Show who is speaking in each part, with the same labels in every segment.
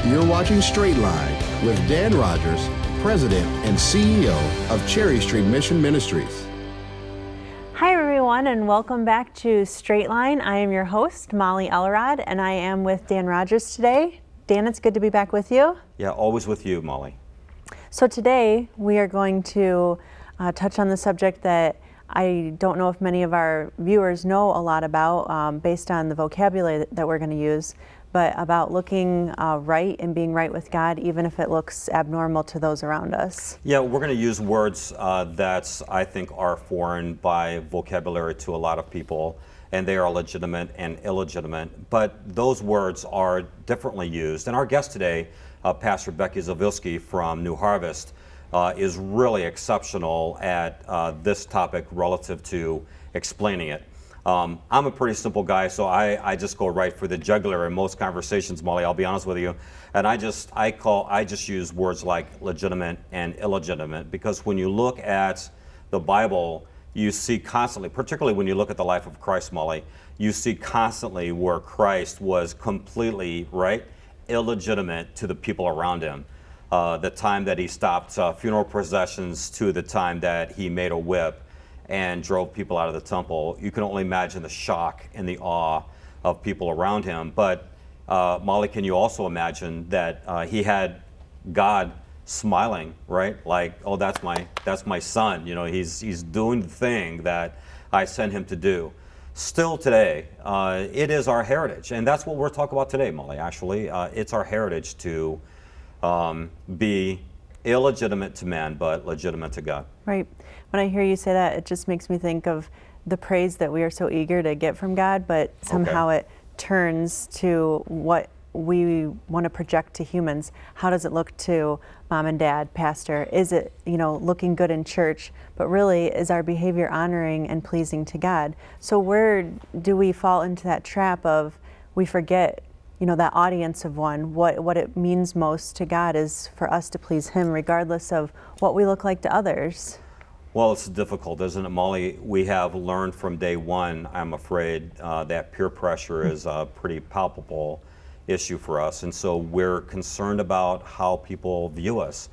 Speaker 1: You're watching Straight Line with Dan Rogers, President and CEO of Cherry Street Mission Ministries.
Speaker 2: Hi everyone, and welcome back to Straight Line. I am your host, Molly Elrod, and I am with Dan Rogers today. Dan, it's good to be back with you.
Speaker 3: Yeah, always with you, Molly.
Speaker 2: So today we are going to touch on the subject that I don't know if many of our viewers know a lot about based on the vocabulary that we're going to use, but about looking right and being right with God, even if it looks abnormal to those around us.
Speaker 3: Yeah, we're going to use words that I think are foreign by vocabulary to a lot of people, and they are legitimate and illegitimate, but those words are differently used. And our guest today, Pastor Becky Zawilski from New Harvest, is really exceptional at this topic relative to explaining it. I'm a pretty simple guy, so I just go right for the jugular in most conversations, Molly, I'll be honest with you. And I just use words like legitimate and illegitimate, because when you look at the Bible, you see constantly, particularly when you look at the life of Christ, Molly, you see constantly where Christ was completely, right, illegitimate to the people around him. The time that he stopped funeral processions to the time that he made a whip and drove people out of the temple. You can only imagine the shock and the awe of people around him. But Molly, can you also imagine that he had God smiling, right? Like, oh, that's my son. You know, he's doing the thing that I sent him to do. Still today, it is our heritage, and that's what we're talking about today, Molly. Actually, it's our heritage to be illegitimate to man, but legitimate to God.
Speaker 2: Right. When I hear you say that, it just makes me think of the praise that we are so eager to get from God, but somehow it turns to what we want to project to humans. How does it look to mom and dad, pastor? Is it, looking good in church? But really, is our behavior honoring and pleasing to God? So where do we fall into that trap of we forget, that audience of one? What it means most to God is for us to please him, regardless of what we look like to others.
Speaker 3: Well, it's difficult, isn't it, Molly? We have learned from day one, I'm afraid, that peer pressure is a pretty palpable issue for us. And so we're concerned about how people view us.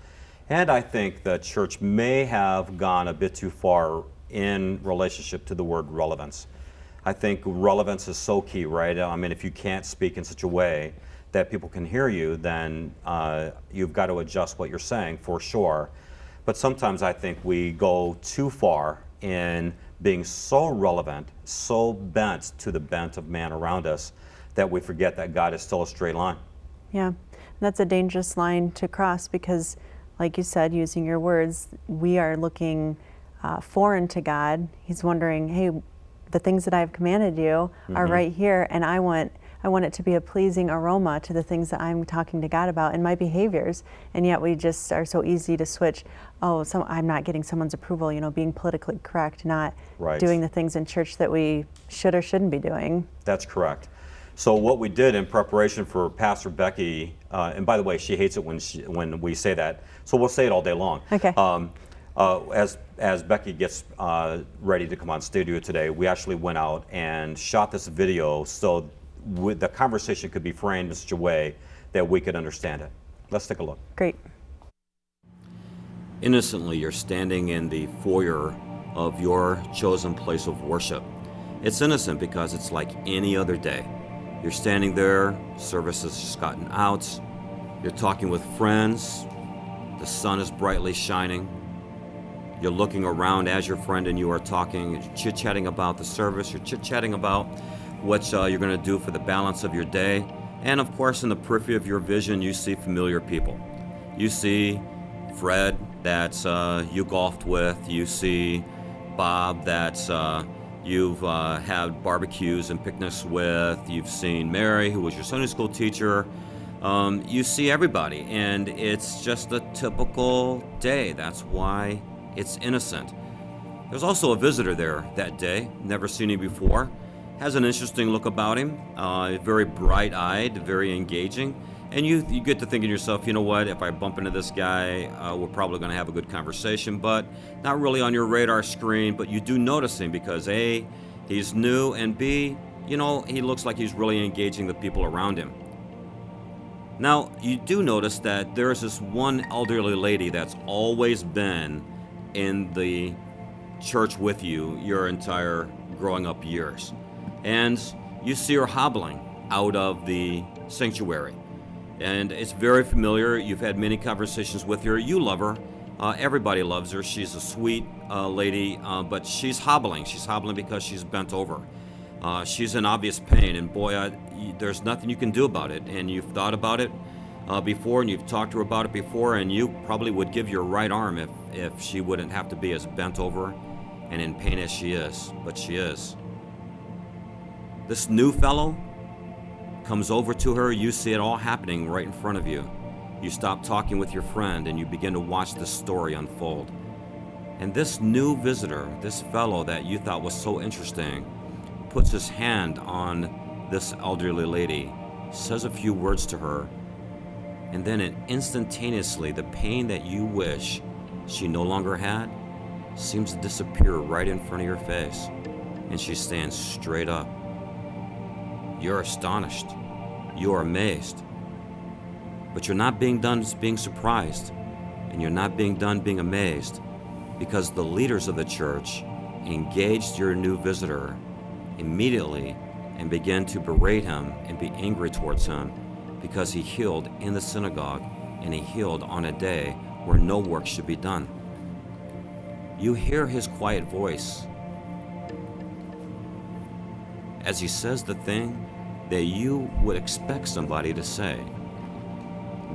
Speaker 3: And I think the church may have gone a bit too far in relationship to the word relevance. I think relevance is so key, right? I mean, if you can't speak in such a way that people can hear you, then you've got to adjust what you're saying, for sure. But sometimes I think we go too far in being so relevant, so bent to the bent of man around us, that we forget that God is still a straight line.
Speaker 2: Yeah, that's a dangerous line to cross, because, like you said, using your words, we are looking foreign to God. He's wondering, hey, the things that I've commanded you are right here, and I want it to be a pleasing aroma to the things that I'm talking to God about in my behaviors. And yet we just are so easy to switch. I'm not getting someone's approval, being politically correct, not doing the things in church that we should or shouldn't be doing. That's
Speaker 3: correct. So what we did in preparation for Pastor Becky, and by the way, she hates it when we say that, so we'll say it all day long.
Speaker 2: Okay.
Speaker 3: As Becky gets ready to come on studio today, we actually went out and shot this video so the conversation could be framed in such a way that we could understand it. Let's take a look.
Speaker 2: Great.
Speaker 3: Innocently, you're standing in the foyer of your chosen place of worship. It's innocent because it's like any other day. You're standing there, service has just gotten out, you're talking with friends, the sun is brightly shining, you're looking around as your friend and you are talking, you're chit-chatting about the service, you're chit-chatting about what you're going to do for the balance of your day, and of course in the periphery of your vision you see familiar people. You see Fred that you golfed with, you see Bob that you've had barbecues and picnics with, you've seen Mary, who was your Sunday school teacher, you see everybody, and it's just a typical day. That's why it's innocent. There's also a visitor there that day, never seen him before, has an interesting look about him, very bright-eyed, very engaging, and you get to thinking to yourself, you know what, if I bump into this guy, we're probably going to have a good conversation, but not really on your radar screen, but you do notice him because A, he's new, and B, he looks like he's really engaging the people around him. Now, you do notice that there's this one elderly lady that's always been in the church with you your entire growing up years. And you see her hobbling out of the sanctuary. And it's very familiar. You've had many conversations with her. You love her. Everybody loves her. She's a sweet lady, but she's hobbling. She's hobbling because she's bent over. She's in obvious pain, and boy, there's nothing you can do about it. And you've thought about it before, and you've talked to her about it before, and you probably would give your right arm if she wouldn't have to be as bent over and in pain as she is, but she is. This new fellow comes over to her. You see it all happening right in front of you. You stop talking with your friend and you begin to watch this story unfold. And this new visitor, this fellow that you thought was so interesting, puts his hand on this elderly lady, says a few words to her, and then instantaneously the pain that you wish she no longer had seems to disappear right in front of your face, and she stands straight up. You're astonished. You're amazed. But you're not being done being surprised, and you're not being done being amazed, because the leaders of the church engaged your new visitor immediately and began to berate him and be angry towards him because he healed in the synagogue and he healed on a day where no work should be done. You hear his quiet voice as he says the thing that you would expect somebody to say.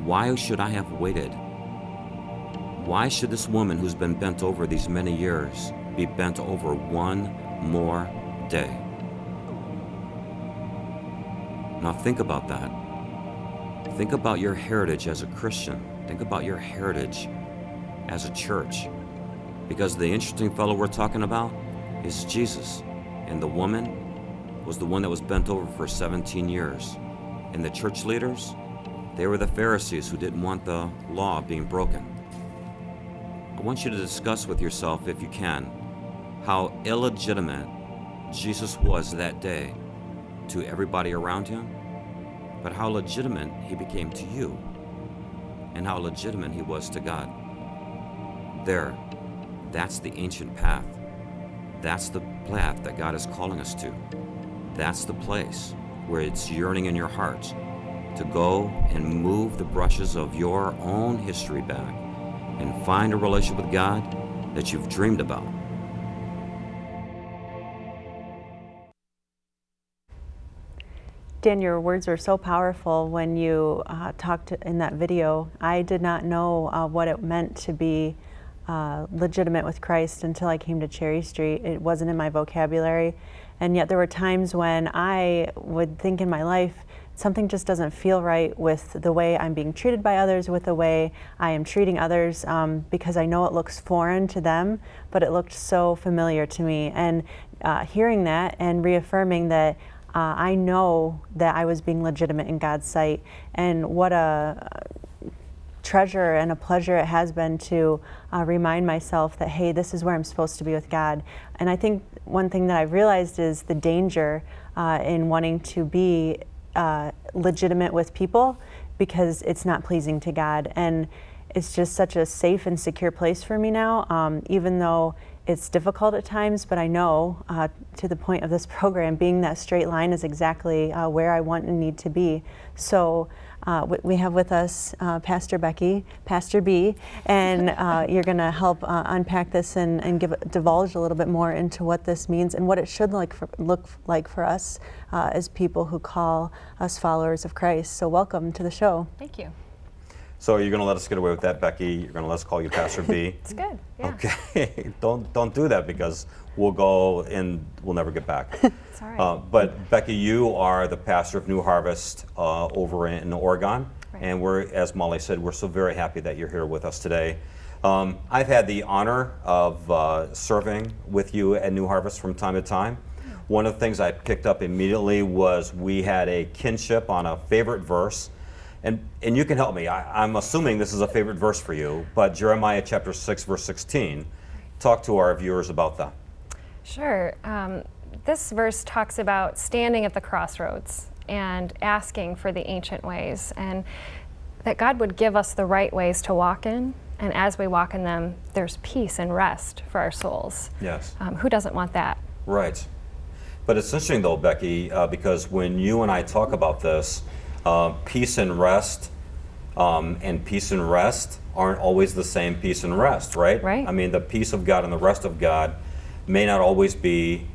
Speaker 3: Why should I have waited? Why should this woman who's been bent over these many years be bent over one more day? Now think about that. Think about your heritage as a Christian. Think about your heritage as a church. Because the interesting fellow we're talking about is Jesus. And the woman was the one that was bent over for 17 years. And the church leaders, they were the Pharisees who didn't want the law being broken. I want you to discuss with yourself, if you can, how illegitimate Jesus was that day to everybody around him, but how legitimate he became to you, and how legitimate he was to God. There, that's the ancient path. That's the path that God is calling us to. That's the place where it's yearning in your heart to go and move the brushes of your own history back and find a relationship with God that you've dreamed about.
Speaker 2: Dan, your words were so powerful when you talked in that video. I did not know what it meant to be legitimate with Christ until I came to Cherry Street. It wasn't in my vocabulary. And yet there were times when I would think in my life, something just doesn't feel right with the way I'm being treated by others, with the way I am treating others, because I know it looks foreign to them, but it looked so familiar to me. And hearing that and reaffirming that I know that I was being legitimate in God's sight, and what a treasure and a pleasure it has been to remind myself that, hey, this is where I'm supposed to be with God. And I think one thing that I've realized is the danger in wanting to be legitimate with people, because it's not pleasing to God. And it's just such a safe and secure place for me now, even though it's difficult at times, but I know to the point of this program, being that straight line is exactly where I want and need to be. So we have with us Pastor Becky, Pastor B, and you're going to help unpack this and divulge a little bit more into what this means and what it should look like for us as people who call us followers of Christ. So welcome to the show.
Speaker 4: Thank you.
Speaker 3: So you're going to let us get away with that, Becky? You're going to let us call you Pastor B?
Speaker 4: It's good. Yeah.
Speaker 3: Okay. Don't do that, because we'll go and we'll never get back.
Speaker 4: It's all right.
Speaker 3: But Becky, you are the pastor of New Harvest over in Oregon,
Speaker 4: Right.
Speaker 3: and we're, as Molly said, we're so very happy that you're here with us today. I've had the honor of serving with you at New Harvest from time to time. One of the things I picked up immediately was we had a kinship on a favorite verse. And you can help me. I'm assuming this is a favorite verse for you, but Jeremiah chapter 6, verse 16. Talk to our viewers about that.
Speaker 4: Sure. This verse talks about standing at the crossroads. and asking for the ancient ways, and that God would give us the right ways to walk in, and as we walk in them, there's peace and rest for our souls.
Speaker 3: Yes.
Speaker 4: Who doesn't want that?
Speaker 3: Right. But it's interesting though, Becky, because when you and I talk about this, peace and rest aren't always the same peace and rest, right?
Speaker 4: Right.
Speaker 3: I mean, the peace of God and the rest of God may not always be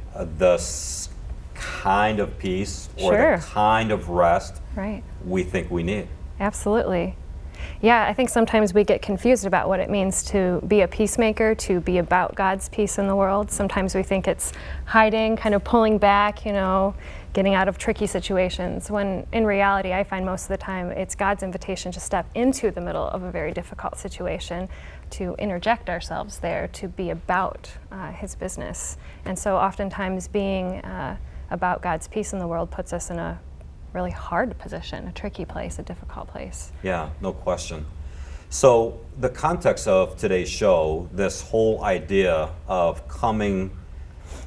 Speaker 3: kind of peace or
Speaker 4: Sure.
Speaker 3: the kind of rest
Speaker 4: Right.
Speaker 3: we think we need.
Speaker 4: Absolutely. Yeah, I think sometimes we get confused about what it means to be a peacemaker, to be about God's peace in the world. Sometimes we think it's hiding, kind of pulling back, getting out of tricky situations, when in reality, I find most of the time it's God's invitation to step into the middle of a very difficult situation, to interject ourselves there, to be about His business. And so oftentimes being about God's peace in the world puts us in a really hard position, a tricky place, a difficult place.
Speaker 3: Yeah, no question. So the context of today's show, this whole idea of coming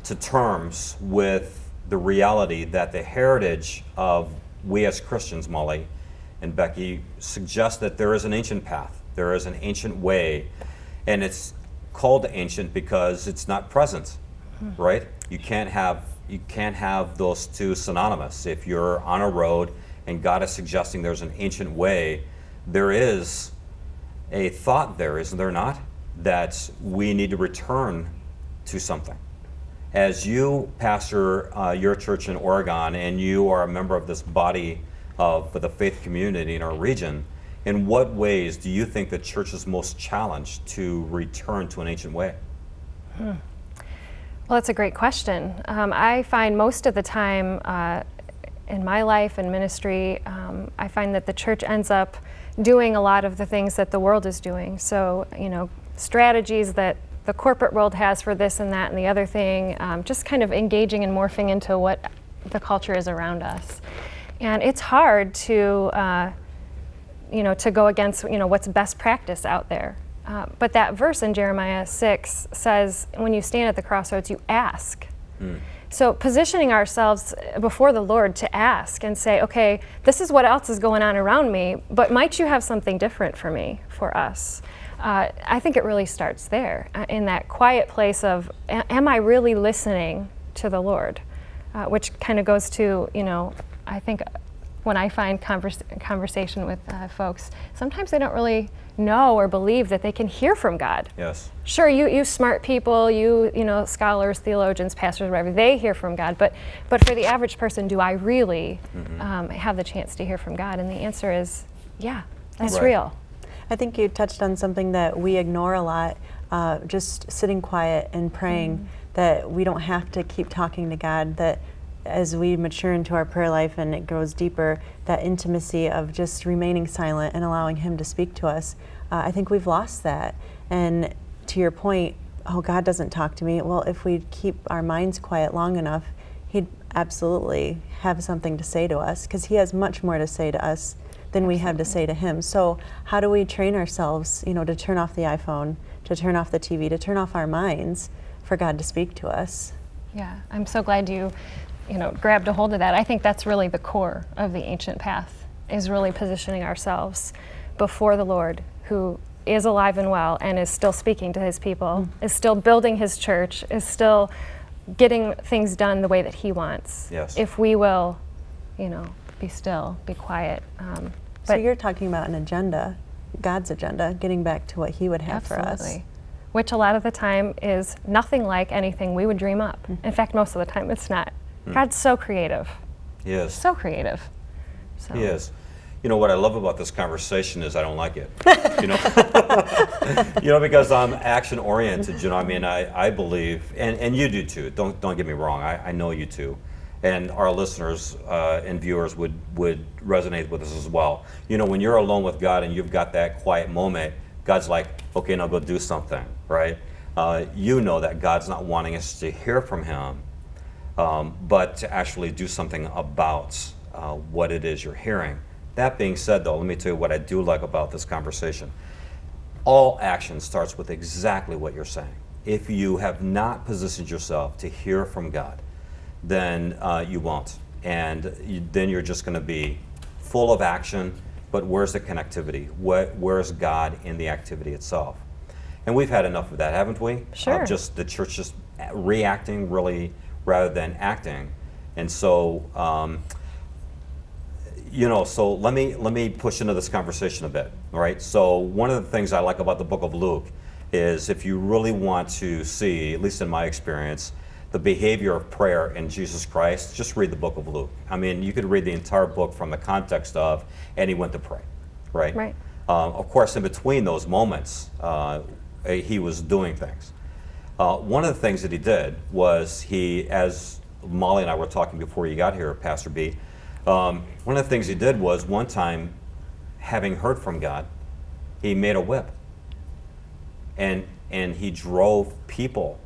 Speaker 3: to terms with the reality that the heritage of we as Christians, Molly and Becky, suggests that there is an ancient path, there is an ancient way, and it's called ancient because it's not present, right? You can't have those two synonymous. If you're on a road and God is suggesting there's an ancient way, there is a thought there, isn't there not, that we need to return to something. As you pastor your church in Oregon and you are a member of this body of the faith community in our region, in what ways do you think the church is most challenged to return to an ancient way?
Speaker 4: Well, that's a great question. I find most of the time in my life and ministry, I find that the church ends up doing a lot of the things that the world is doing. So, strategies that the corporate world has for this and that and the other thing, just kind of engaging and morphing into what the culture is around us. And it's hard to, to go against, what's best practice out there. But that verse in Jeremiah 6 says, when you stand at the crossroads, you ask. So positioning ourselves before the Lord to ask and say, okay, this is what else is going on around me, but might you have something different for me, for us? I think it really starts there, in that quiet place of, am I really listening to the Lord? Which kind of goes to, I think when I find conversation with folks, sometimes they don't really know or believe that they can hear from God.
Speaker 3: Yes.
Speaker 4: Sure, you smart people, you scholars, theologians, pastors, whatever, they hear from God. But for the average person, do I really have the chance to hear from God? And the answer is, yeah, that's
Speaker 3: Right.
Speaker 4: real.
Speaker 2: I think you touched on something that we ignore a lot, just sitting quiet and praying, that we don't have to keep talking to God, that as we mature into our prayer life and it grows deeper, that intimacy of just remaining silent and allowing Him to speak to us, I think we've lost that. And to your point, oh, God doesn't talk to me. Well, if we keep our minds quiet long enough, He'd absolutely have something to say to us, because He has much more to say to us than we have to say to Him. So how do we train ourselves, to turn off the iPhone, to turn off the TV, to turn off our minds for God to speak to us?
Speaker 4: Yeah, I'm so glad you grabbed a hold of that. I think that's really the core of the ancient path, is really positioning ourselves before the Lord, who is alive and well and is still speaking to His people, is still building His church, is still getting things done the way that He wants.
Speaker 3: Yes.
Speaker 4: If we will, be still, be quiet.
Speaker 2: So you're talking about an agenda, God's agenda, getting back to what He would have for us.
Speaker 4: Absolutely. Which a lot of the time is nothing like anything we would dream up. In fact, most of the time it's not. God's so creative.
Speaker 3: He is.
Speaker 4: So creative. So.
Speaker 3: He is. What I love about this conversation is I don't like it. Because I'm action oriented. I believe, and you do too. Don't get me wrong. I know you too, and our listeners and viewers would resonate with us as well. When you're alone with God and you've got that quiet moment, God's like, okay, now go do something, right? That God's not wanting us to hear from Him, but to actually do something about what it is you're hearing. That being said, though, let me tell you what I do like about this conversation. All action starts with exactly what you're saying. If you have not positioned yourself to hear from God, then you won't. and then you're just going to be full of action, but where's the connectivity? Where's God in the activity itself? And we've had enough of that, haven't we?
Speaker 4: Sure.
Speaker 3: Just the church just reacting really rather than acting. And so, so let me push into this conversation a bit, all right? So one of the things I like about the book of Luke is if you really want to see, at least in my experience, the behavior of prayer in Jesus Christ, just read the book of Luke. I mean, you could read the entire book from the context of, and he went to pray, right?
Speaker 4: Right.
Speaker 3: Of course, in between those moments, he was doing things. One of the things that he did was as Molly and I were talking before you got here, Pastor B, one of the things he did was one time, having heard from God, he made a whip. And he drove people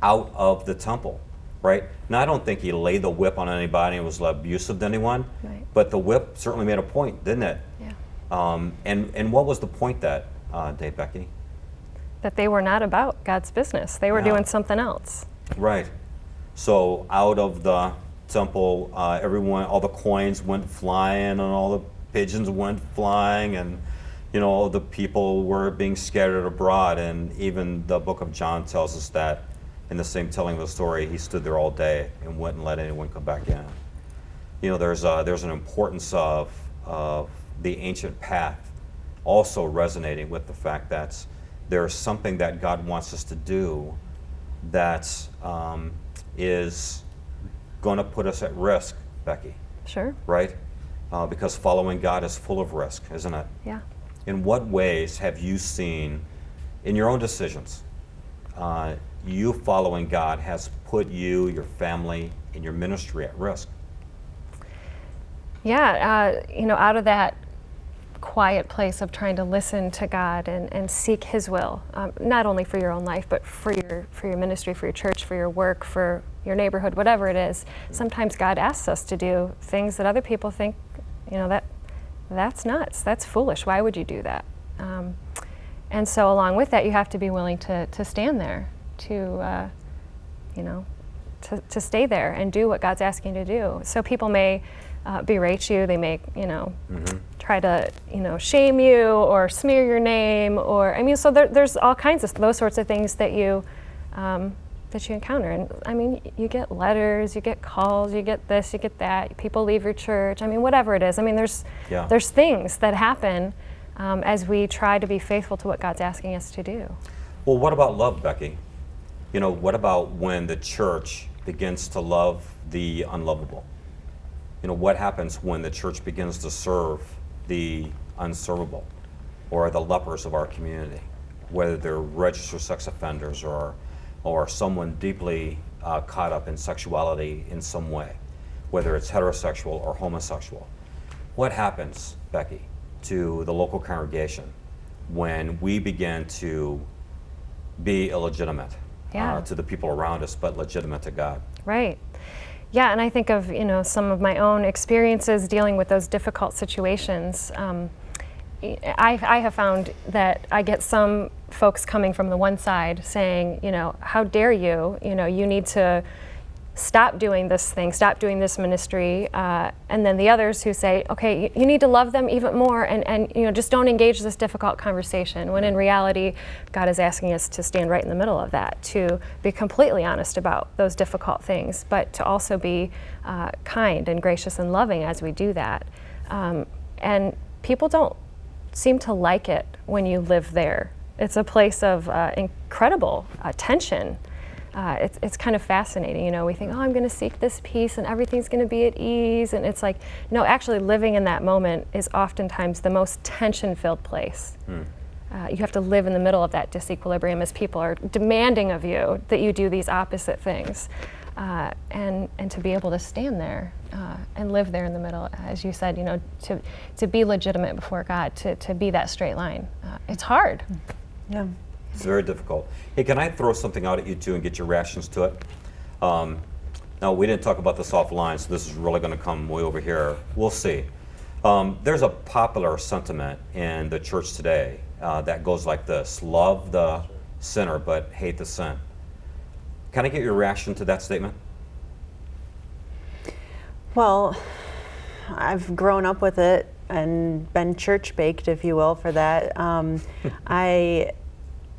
Speaker 3: out of the temple, right? Now, I don't think he laid the whip on anybody and was abusive to anyone,
Speaker 4: right.
Speaker 3: But the whip certainly made a point, didn't it?
Speaker 4: Yeah.
Speaker 3: And what was the point that day, Becky?
Speaker 4: That they were not about God's business. They were doing something else.
Speaker 3: Right. So out of the temple, all the coins went flying and all the pigeons went flying, and the people were being scattered abroad. And even the book of John tells us that in the same telling of the story, he stood there all day and wouldn't let anyone come back in. There's an importance of the ancient path also resonating with the fact that there's something that God wants us to do that is going to put us at risk, Becky.
Speaker 4: Sure.
Speaker 3: Right? Because following God is full of risk, isn't it?
Speaker 4: Yeah.
Speaker 3: In what ways have you seen, in your own decisions, you following God has put you, your family, and your ministry at risk?
Speaker 4: Yeah, out of that quiet place of trying to listen to God and seek His will, not only for your own life, but for your ministry, for your church, for your work, for your neighborhood, whatever it is. Sometimes God asks us to do things that other people think, that's nuts, that's foolish, why would you do that? And so along with that, you have to be willing to stand there, to stay there and do what God's asking you to do. So people may berate you, they may, try to, shame you or smear your name, so there's all kinds of those sorts of things that you encounter. And you get letters, you get calls, you get this, you get that, people leave your church, whatever it is. There's things that happen as we try to be faithful to what God's asking us to do.
Speaker 3: Well, what about love, Becky? What about when the church begins to love the unlovable? What happens when the church begins to serve the unservable or the lepers of our community, whether they're registered sex offenders or someone deeply caught up in sexuality in some way, whether it's heterosexual or homosexual? What happens, Becky, to the local congregation when we begin to be illegitimate to the people around us, but legitimate to God?
Speaker 4: Right. Yeah, and I think of some of my own experiences dealing with those difficult situations. I have found that I get some folks coming from the one side saying, how dare you? You need to stop doing this thing, stop doing this ministry. And then the others who say, okay, you need to love them even more and just don't engage this difficult conversation. When in reality, God is asking us to stand right in the middle of that, to be completely honest about those difficult things, but to also be kind and gracious and loving as we do that. And people don't seem to like it when you live there. It's a place of incredible tension. It's kind of fascinating, we think, I'm going to seek this peace and everything's going to be at ease, and it's like, no, actually living in that moment is oftentimes the most tension-filled place. You have to live in the middle of that disequilibrium as people are demanding of you that you do these opposite things, and to be able to stand there and live there in the middle, as you said, to be legitimate before God, to be that straight line. It's hard.
Speaker 2: Yeah.
Speaker 3: It's very difficult. Hey, can I throw something out at you too and get your reactions to it? Now, we didn't talk about this offline, so this is really going to come way over here. We'll see. There's a popular sentiment in the church today that goes like this: love the sinner, but hate the sin. Can I get your reaction to that statement?
Speaker 2: Well, I've grown up with it and been church baked, if you will, for that.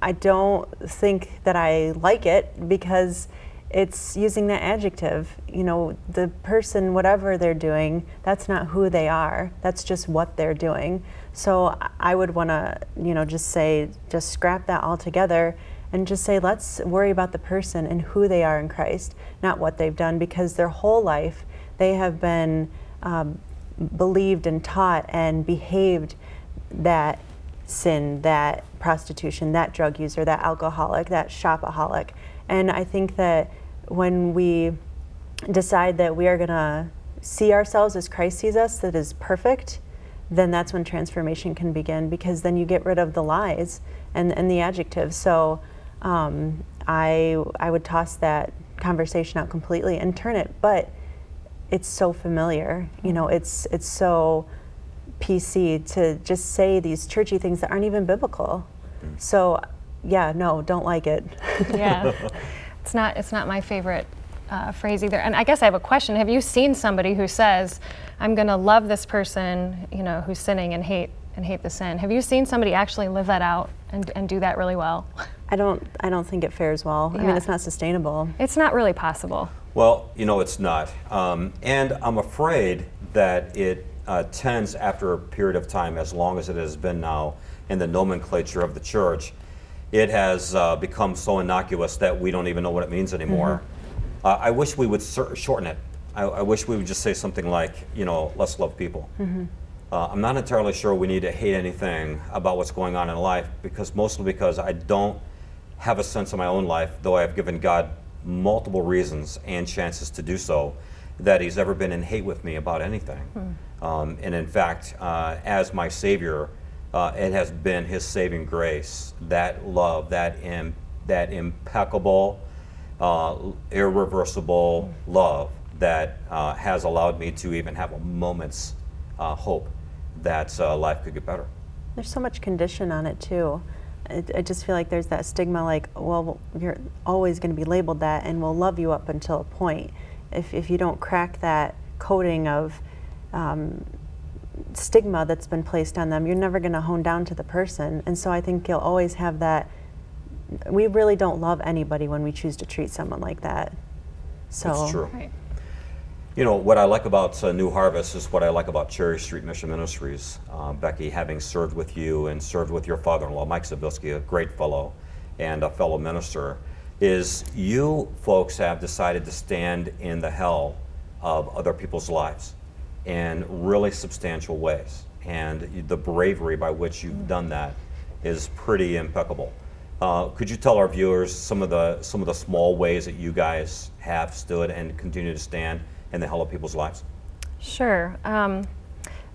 Speaker 2: I don't think that I like it because it's using that adjective. You know, the person, whatever they're doing, that's not who they are. That's just what they're doing. So I would want to, you know, just scrap that altogether and just say, let's worry about the person and who they are in Christ, not what they've done, because their whole life they have been believed and taught and behaved that sin, that prostitution, that drug user, that alcoholic, that shopaholic. And I think that when we decide that we are going to see ourselves as Christ sees us, that is perfect, then that's when transformation can begin, because then you get rid of the lies and the adjectives. So I would toss that conversation out completely and turn it, but it's so familiar, you know, it's so PC to just say these churchy things that aren't even biblical. So yeah, no, don't like it.
Speaker 4: Yeah, it's not my favorite phrase either. And I guess I have a question. Have you seen somebody who says, I'm going to love this person, you know, who's sinning and hate the sin? Have you seen somebody actually live that out and do that really well?
Speaker 2: I don't think it fares well.
Speaker 4: Yeah.
Speaker 2: I mean, it's not sustainable.
Speaker 4: It's not really possible.
Speaker 3: Well, you know, it's not. And I'm afraid that it tends, after a period of time, as long as it has been now in the nomenclature of the church, it has become so innocuous that we don't even know what it means anymore. Mm-hmm. I wish we would shorten it. I wish we would just say something like, you know, let's love people. Mm-hmm. I'm not entirely sure we need to hate anything about what's going on in life, mostly because I don't have a sense of my own life, though I have given God multiple reasons and chances to do so, that he's ever been in hate with me about anything. And in fact, as my Savior, it has been his saving grace, that love, that impeccable, irreversible love that has allowed me to even have a moment's hope that life could get better.
Speaker 2: There's so much condition on it too. I just feel like there's that stigma, like, well, you're always going to be labeled that, and we'll love you up until a point. If you don't crack that coating of stigma that's been placed on them, you're never going to hone down to the person. And so I think you'll always have that. We really don't love anybody when we choose to treat someone like that. So
Speaker 3: that's true.
Speaker 4: Right.
Speaker 3: You know, what I like about New Harvest is what I like about Cherry Street Mission Ministries. Becky, having served with you and served with your father-in-law, Mike Zabilski, a great fellow and a fellow minister, is you folks have decided to stand in the hell of other people's lives in really substantial ways. And the bravery by which you've done that is pretty impeccable. Could you tell our viewers some of the small ways that you guys have stood and continue to stand in the hell of people's lives?
Speaker 4: Sure.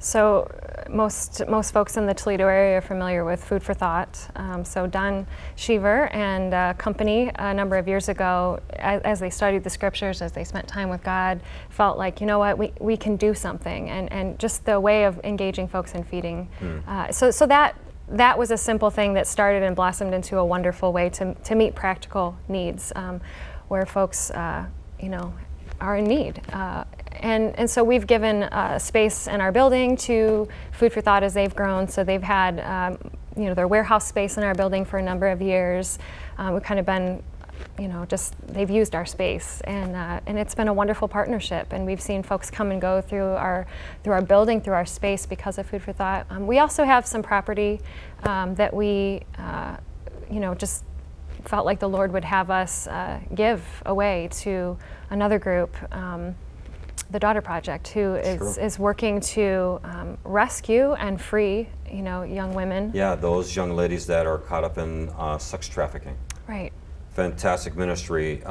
Speaker 4: So most folks in the Toledo area are familiar with Food for Thought. So Don Cheever and company a number of years ago, as they studied the scriptures, as they spent time with God, felt like, you know what, we can do something, and just the way of engaging folks and feeding. So that was a simple thing that started and blossomed into a wonderful way to meet practical needs, where folks, you know, are in need. And so we've given space in our building to Food for Thought as they've grown. So they've had, you know, their warehouse space in our building for a number of years. We've kind of been, you know, just they've used our space, and it's been a wonderful partnership. And we've seen folks come and go through our building, through our space, because of Food for Thought. We also have some property that we, you know, just felt like the Lord would have us give away to another group, the Daughter Project, who is working to rescue and free, you know, young women. Yeah,
Speaker 3: those young ladies that are caught up in sex trafficking.
Speaker 4: Right.
Speaker 3: Fantastic ministry,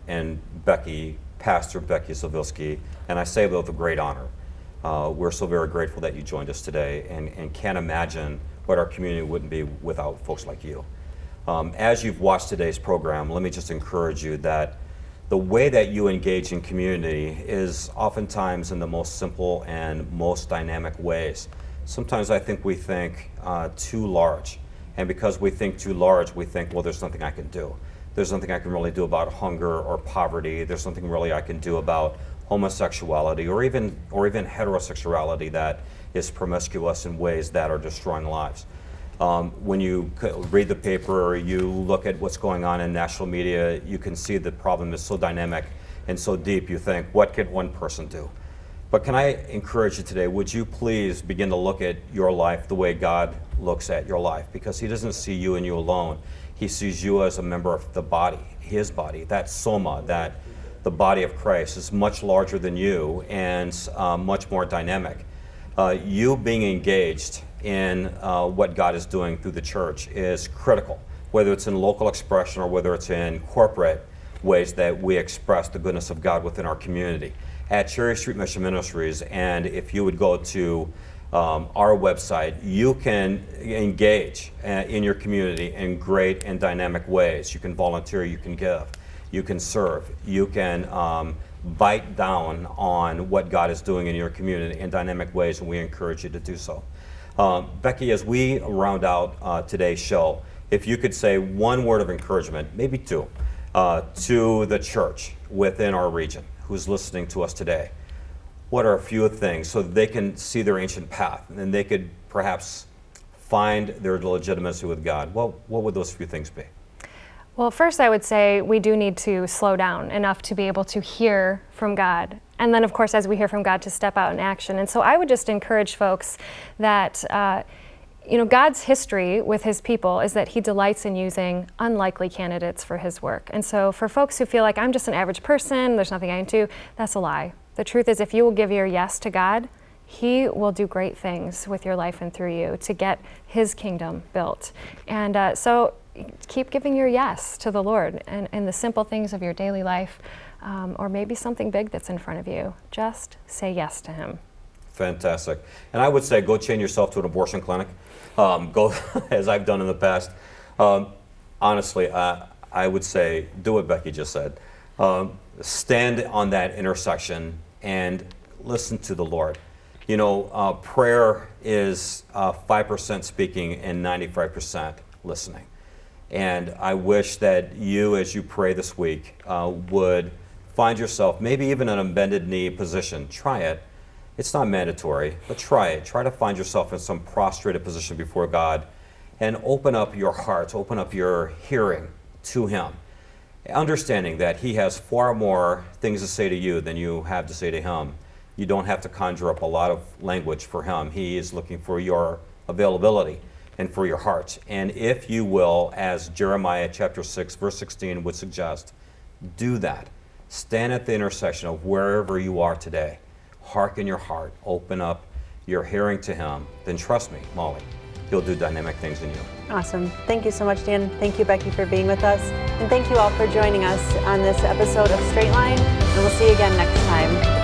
Speaker 3: and Pastor Becky Zabilski, and I say that with a great honor. We're so very grateful that you joined us today, and can't imagine what our community wouldn't be without folks like you. As you've watched today's program, let me just encourage you that the way that you engage in community is oftentimes in the most simple and most dynamic ways. Sometimes I think we think too large, and because we think too large, we think, well, there's nothing I can do. There's nothing I can really do about hunger or poverty. There's nothing really I can do about homosexuality, or even heterosexuality that is promiscuous in ways that are destroying lives. When you read the paper or you look at what's going on in national media, you can see the problem is so dynamic and so deep. You think, what could one person do? But can I encourage you today, would you please begin to look at your life the way God looks at your life? Because he doesn't see you and you alone. He sees you as a member of the body, his body, that soma, that the body of Christ is much larger than you and much more dynamic. You being engaged in what God is doing through the church is critical, whether it's in local expression or whether it's in corporate ways that we express the goodness of God within our community. At Cherry Street Mission Ministries, and if you would go to our website, you can engage in your community in great and dynamic ways. You can volunteer, you can give, you can serve, you can bite down on what God is doing in your community in dynamic ways, and we encourage you to do so. Becky, as we round out today's show, if you could say one word of encouragement, maybe two, to the church within our region who's listening to us today, what are a few things so that they can see their ancient path and they could perhaps find their legitimacy with God? What would those few things be?
Speaker 4: Well, first I would say we do need to slow down enough to be able to hear from God. And then, of course, as we hear from God, to step out in action. And so I would just encourage folks that, God's history with his people is that he delights in using unlikely candidates for his work. And so for folks who feel like I'm just an average person, there's nothing I can do, that's a lie. The truth is, if you will give your yes to God, he will do great things with your life and through you to get his kingdom built. And so keep giving your yes to the Lord and the simple things of your daily life, or maybe something big that's in front of you. Just say yes to him.
Speaker 3: Fantastic. And I would say go chain yourself to an abortion clinic. Go, as I've done in the past. Honestly, I would say do what Becky just said. Stand on that intersection and listen to the Lord. Prayer is 5% speaking and 95% listening. And I wish that you, as you pray this week, would find yourself maybe even in a bended knee position. Try it. It's not mandatory, but try it. Try to find yourself in some prostrated position before God and open up your heart, open up your hearing to him, understanding that he has far more things to say to you than you have to say to him. You don't have to conjure up a lot of language for him. He is looking for your availability and for your heart. And if you will, as Jeremiah chapter 6, verse 16 would suggest, do that. Stand at the intersection of wherever you are today. Hearken your heart, open up your hearing to him, then trust me, Molly, he'll do dynamic things in you.
Speaker 2: Awesome. Thank you so much, Dan. Thank you, Becky, for being with us. And thank you all for joining us on this episode of Straight Line. And we'll see you again next time.